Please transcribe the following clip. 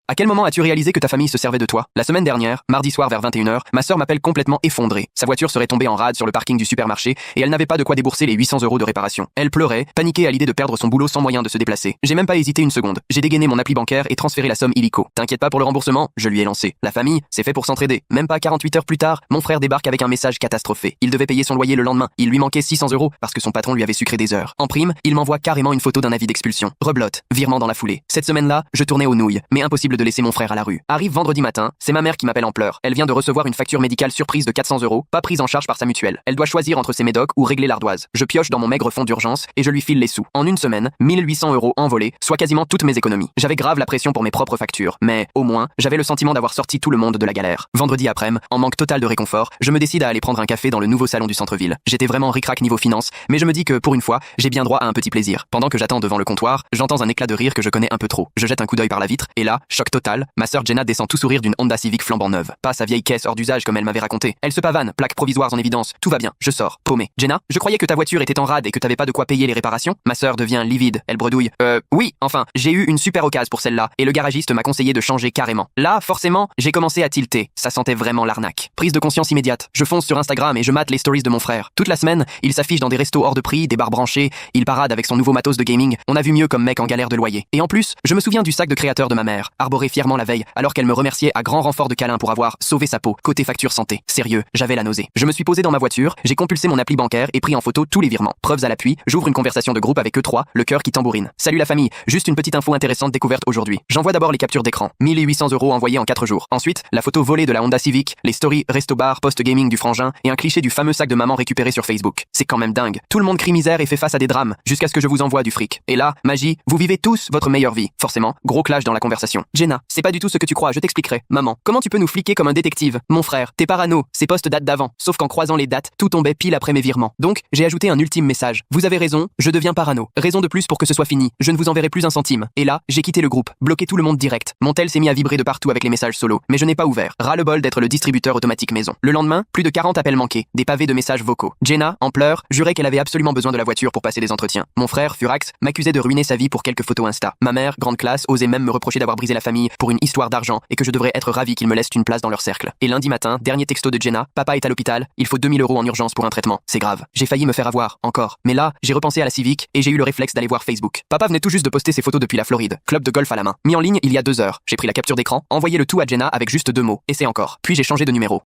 À quel moment as-tu réalisé que ta famille se servait de toi? La semaine dernière, mardi soir vers 21h, ma sœur m'appelle complètement effondrée. Sa voiture serait tombée en rade sur le parking du supermarché et elle n'avait pas de quoi débourser les 800 € de réparation. Elle pleurait, paniquée à l'idée de perdre son boulot sans moyen de se déplacer. J'ai même pas hésité une seconde. J'ai dégainé mon appli bancaire et transféré la somme illico. T'inquiète pas pour le remboursement, je lui ai lancé. La famille, c'est fait pour s'entraider. Même pas 48 heures plus tard, mon frère débarque avec un message catastrophé. Il devait payer son loyer le lendemain. Il lui manquait 600 € parce que son patron lui avait sucré des heures. En prime, il m'envoie carrément une photo d'un avis d'expulsion. Reblote, virement dans la foulée. Cette semaine-là, je tournais aux nouilles, mais impossible de laisser mon frère à la rue. Arrive vendredi matin, c'est ma mère qui m'appelle en pleurs. Elle vient de recevoir une facture médicale surprise de 400 €, pas prise en charge par sa mutuelle. Elle doit choisir entre ses médocs ou régler l'ardoise. Je pioche dans mon maigre fonds d'urgence et je lui file les sous. En une semaine, 1800 € envolés, soit quasiment toutes mes économies. J'avais grave la pression pour mes propres factures, mais au moins, j'avais le sentiment d'avoir sorti tout le monde de la galère. Vendredi après-midi, en manque total de réconfort, je me décide à aller prendre un café dans le nouveau salon du centre-ville. J'étais vraiment ric-rac niveau finance, mais je me dis que pour une fois, j'ai bien droit à un petit plaisir. Pendant que j'attends devant le comptoir, j'entends un éclat de rire que je connais un peu trop. Je jette un coup d'œil par la vitre et là, choc total, ma sœur Jenna descend tout sourire d'une Honda Civic flambant neuve. Pas sa vieille caisse hors d'usage comme elle m'avait raconté. Elle se pavane, plaques provisoires en évidence. Tout va bien, je sors, paumé. Jenna, je croyais que ta voiture était en rade et que t'avais pas de quoi payer les réparations. Ma sœur devient livide, elle bredouille. Oui, enfin, j'ai eu une super occasion pour celle-là et le garagiste m'a conseillé de changer carrément. Là, forcément, j'ai commencé à tilter. Ça sentait vraiment l'arnaque. Prise de conscience immédiate. Je fonce sur Instagram et je mate les stories de mon frère. Toute la semaine, il s'affiche dans des restos hors de prix, des bars branchés, il parade avec son nouveau matos de gaming. On a vu mieux comme mec en galère de loyer. Et en plus, je me souviens du sac de créateur de ma mère, arboré fièrement la veille, alors qu'elle me remerciait à grand renfort de câlins pour avoir sauvé sa peau, côté facture santé. Sérieux, j'avais la nausée. Je me suis posé dans ma voiture, j'ai compulsé mon appli bancaire et pris en photo tous les virements. Preuves à l'appui, j'ouvre une conversation de groupe avec eux trois, le cœur qui tambourine. Salut la famille, juste une petite info intéressante découverte aujourd'hui. J'envoie d'abord les captures d'écran, 1800 € envoyés en 4 jours. Ensuite, la photo volée de la Honda Civic, les stories resto bar, post gaming du frangin et un cliché du fameux sac de maman récupéré sur Facebook. C'est quand même dingue. Tout le monde crie misère et fait face à des drames, jusqu'à ce que je vous envoie du fric. Et là, magie, vous vivez tous votre meilleure vie. Forcément, gros clash dans la conversation. Jenna, c'est pas du tout ce que tu crois, je t'expliquerai. Maman, comment tu peux nous fliquer comme un détective? Mon frère, t'es parano, ces postes datent d'avant. Sauf qu'en croisant les dates, tout tombait pile après mes virements. Donc, j'ai ajouté un ultime message. Vous avez raison, je deviens parano. Raison de plus pour que ce soit fini. Je ne vous enverrai plus un centime. Et là, j'ai quitté le groupe, bloqué tout le monde direct. Mon tel s'est mis à vibrer de partout avec les messages solo, mais je n'ai pas ouvert. Ras-le-bol d'être le distributeur automatique maison. Le lendemain, plus de 40 appels manqués, des pavés de messages vocaux. Jenna, en pleurs, jurait qu'elle avait absolument besoin de la voiture pour passer des entretiens. Mon frère, Furax, m'accusait de ruiner sa vie pour quelques photos Insta. Ma mère, grande classe, osait même me reprocher d'avoir brisé la famille pour une histoire d'argent et que je devrais être ravi qu'ils me laissent une place dans leur cercle. Et lundi matin, dernier texto de Jenna, papa est à l'hôpital, il faut 2000 € en urgence pour un traitement. C'est grave. J'ai failli me faire avoir, encore. Mais là, j'ai repensé à la Civic et j'ai eu le réflexe d'aller voir Facebook. Papa venait tout juste de poster ses photos depuis la Floride. Club de golf à la main. Mis en ligne il y a 2 heures. J'ai pris la capture d'écran, envoyé le tout à Jenna avec juste 2 mots. Et c'est encore. Puis j'ai changé de numéro.